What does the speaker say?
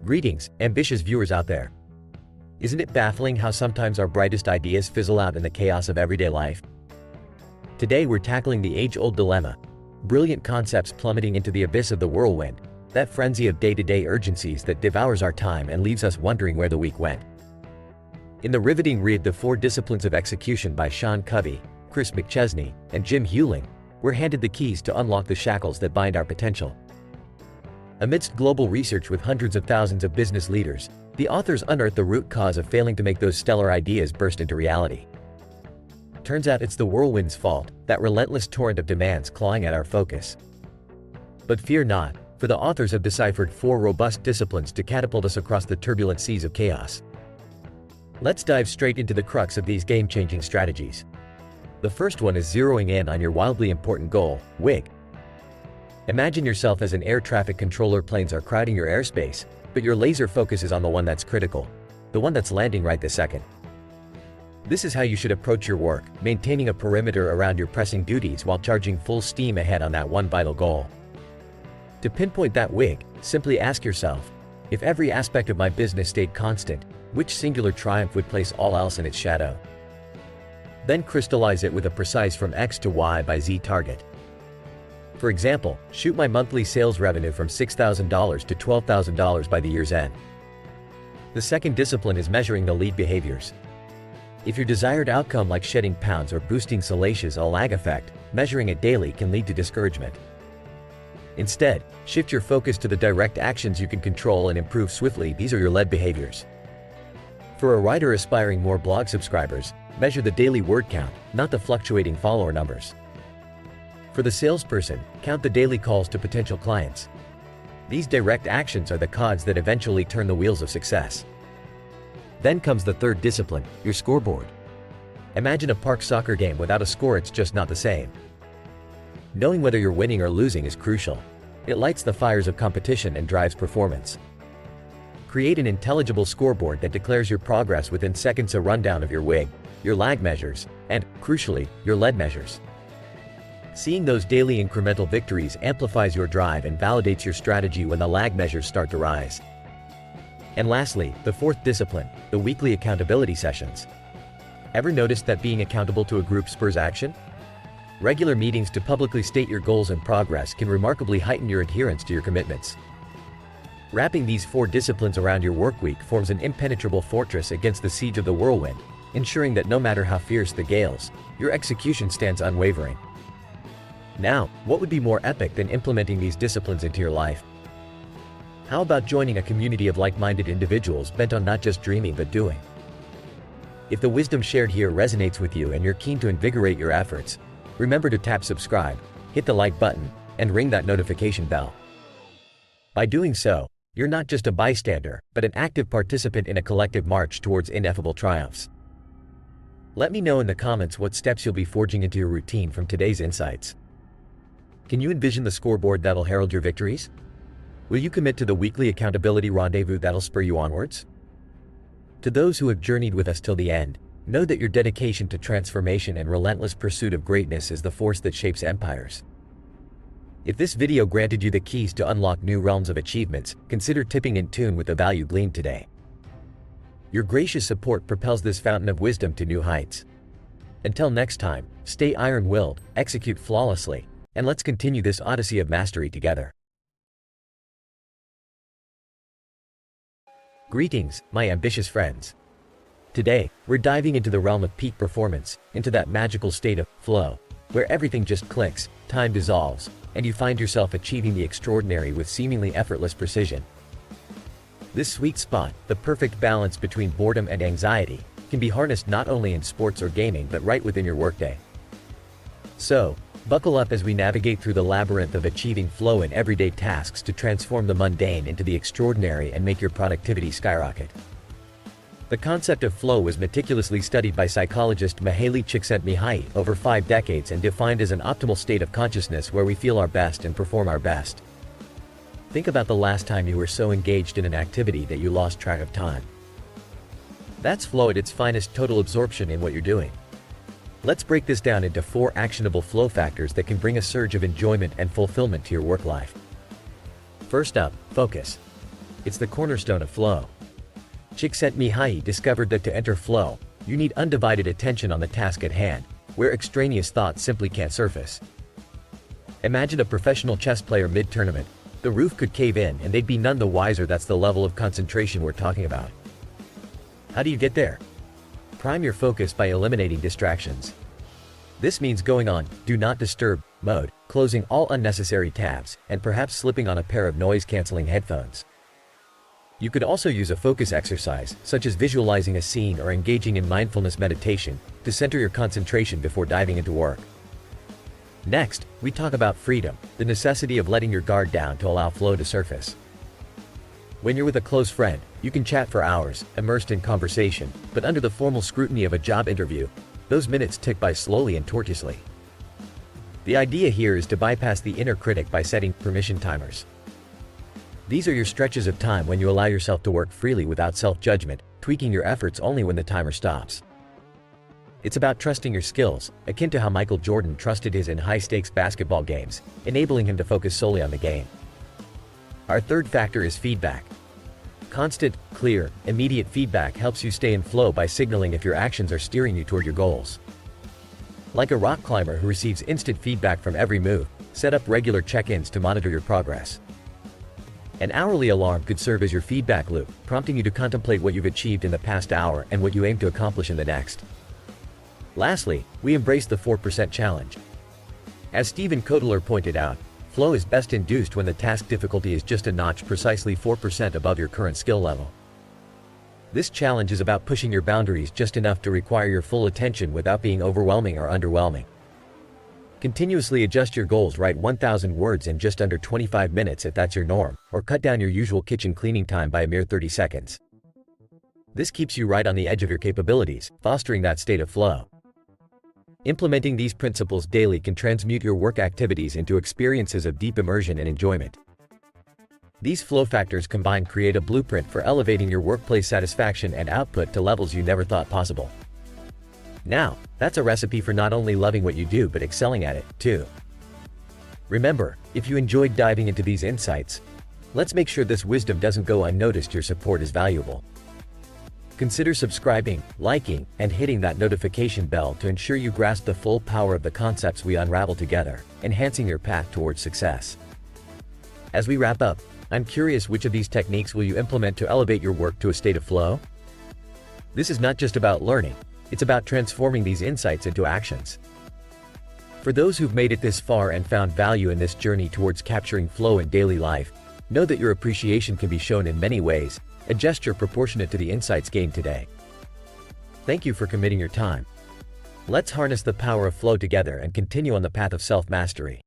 Greetings, ambitious viewers out there. Isn't it baffling how sometimes our brightest ideas fizzle out in the chaos of everyday life? Today we're tackling the age-old dilemma. Brilliant concepts plummeting into the abyss of the whirlwind, that frenzy of day-to-day urgencies that devours our time and leaves us wondering where the week went. In the riveting read The Four Disciplines of Execution by Sean Covey, Chris McChesney, and Jim Hewling, we're handed the keys to unlock the shackles that bind our potential. Amidst global research with hundreds of thousands of business leaders, the authors unearth the root cause of failing to make those stellar ideas burst into reality. Turns out it's the whirlwind's fault, that relentless torrent of demands clawing at our focus. But fear not, for the authors have deciphered 4 robust disciplines to catapult us across the turbulent seas of chaos. Let's dive straight into the crux of these game-changing strategies. The first one is zeroing in on your wildly important goal, WIG. Imagine yourself as an air traffic controller. Planes are crowding your airspace, but your laser focus is on the one that's critical, the one that's landing right this second. This is how you should approach your work, maintaining a perimeter around your pressing duties while charging full steam ahead on that one vital goal. To pinpoint that WIG, simply ask yourself, if every aspect of my business stayed constant, which singular triumph would place all else in its shadow? Then crystallize it with a precise from X to Y by Z target. For example, shoot my monthly sales revenue from $6,000 to $12,000 by the year's end. The second discipline is measuring the lead behaviors. If your desired outcome, like shedding pounds or boosting salacious, is a lag effect, measuring it daily can lead to discouragement. Instead, shift your focus to the direct actions you can control and improve swiftly. These are your lead behaviors. For a writer aspiring more blog subscribers, measure the daily word count, not the fluctuating follower numbers. For the salesperson, count the daily calls to potential clients. These direct actions are the cogs that eventually turn the wheels of success. Then comes the third discipline, your scoreboard. Imagine a park soccer game without a score. It's just not the same. Knowing whether you're winning or losing is crucial. It lights the fires of competition and drives performance. Create an intelligible scoreboard that declares your progress within seconds. A rundown of your WIG, your lag measures, and, crucially, your lead measures. Seeing those daily incremental victories amplifies your drive and validates your strategy when the lag measures start to rise. And lastly, the fourth discipline, the weekly accountability sessions. Ever noticed that being accountable to a group spurs action? Regular meetings to publicly state your goals and progress can remarkably heighten your adherence to your commitments. Wrapping these 4 disciplines around your work week forms an impenetrable fortress against the siege of the whirlwind, ensuring that no matter how fierce the gales, your execution stands unwavering. Now, what would be more epic than implementing these disciplines into your life? How about joining a community of like-minded individuals bent on not just dreaming but doing? If the wisdom shared here resonates with you and you're keen to invigorate your efforts, remember to tap subscribe, hit the like button, and ring that notification bell. By doing so, you're not just a bystander, but an active participant in a collective march towards ineffable triumphs. Let me know in the comments what steps you'll be forging into your routine from today's insights. Can you envision the scoreboard that'll herald your victories? Will you commit to the weekly accountability rendezvous that'll spur you onwards? To those who have journeyed with us till the end, know that your dedication to transformation and relentless pursuit of greatness is the force that shapes empires. If this video granted you the keys to unlock new realms of achievements, consider tipping in tune with the value gleaned today. Your gracious support propels this fountain of wisdom to new heights. Until next time, stay iron-willed, execute flawlessly, and let's continue this odyssey of mastery together. Greetings, my ambitious friends. Today, we're diving into the realm of peak performance, into that magical state of flow, where everything just clicks, time dissolves, and you find yourself achieving the extraordinary with seemingly effortless precision. This sweet spot, the perfect balance between boredom and anxiety, can be harnessed not only in sports or gaming but right within your workday. So, buckle up as we navigate through the labyrinth of achieving flow in everyday tasks to transform the mundane into the extraordinary and make your productivity skyrocket. The concept of flow was meticulously studied by psychologist Mihaly Csikszentmihalyi over 5 decades and defined as an optimal state of consciousness where we feel our best and perform our best. Think about the last time you were so engaged in an activity that you lost track of time. That's flow at its finest, total absorption in what you're doing. Let's break this down into 4 actionable flow factors that can bring a surge of enjoyment and fulfillment to your work life. First up, focus. It's the cornerstone of flow. Csikszentmihalyi discovered that to enter flow, you need undivided attention on the task at hand, where extraneous thoughts simply can't surface. Imagine a professional chess player mid-tournament. The roof could cave in and they'd be none the wiser. That's the level of concentration we're talking about. How do you get there? Prime your focus by eliminating distractions. This means going on do not disturb mode, closing all unnecessary tabs, and perhaps slipping on a pair of noise-canceling headphones. You could also use a focus exercise, such as visualizing a scene or engaging in mindfulness meditation, to center your concentration before diving into work. Next, we talk about freedom, the necessity of letting your guard down to allow flow to surface. When you're with a close friend, you can chat for hours, immersed in conversation, but under the formal scrutiny of a job interview, those minutes tick by slowly and tortuously. The idea here is to bypass the inner critic by setting permission timers. These are your stretches of time when you allow yourself to work freely without self-judgment, tweaking your efforts only when the timer stops. It's about trusting your skills, akin to how Michael Jordan trusted his in high-stakes basketball games, enabling him to focus solely on the game. Our third factor is feedback. Constant, clear, immediate feedback helps you stay in flow by signaling if your actions are steering you toward your goals. Like a rock climber who receives instant feedback from every move, set up regular check-ins to monitor your progress. An hourly alarm could serve as your feedback loop, prompting you to contemplate what you've achieved in the past hour and what you aim to accomplish in the next. Lastly, we embrace the 4% challenge. As Stephen Kotler pointed out, flow is best induced when the task difficulty is just a notch precisely 4% above your current skill level. This challenge is about pushing your boundaries just enough to require your full attention without being overwhelming or underwhelming. Continuously adjust your goals, write 1,000 words in just under 25 minutes if that's your norm, or cut down your usual kitchen cleaning time by a mere 30 seconds. This keeps you right on the edge of your capabilities, fostering that state of flow. Implementing these principles daily can transmute your work activities into experiences of deep immersion and enjoyment. These flow factors combined create a blueprint for elevating your workplace satisfaction and output to levels you never thought possible. Now, that's a recipe for not only loving what you do but excelling at it, too. Remember, if you enjoyed diving into these insights, let's make sure this wisdom doesn't go unnoticed. Your support is valuable. Consider subscribing, liking, and hitting that notification bell to ensure you grasp the full power of the concepts we unravel together, enhancing your path towards success. As we wrap up, I'm curious, which of these techniques will you implement to elevate your work to a state of flow? This is not just about learning, it's about transforming these insights into actions. For those who've made it this far and found value in this journey towards capturing flow in daily life, know that your appreciation can be shown in many ways, a gesture proportionate to the insights gained today. Thank you for committing your time. Let's harness the power of flow together and continue on the path of self-mastery.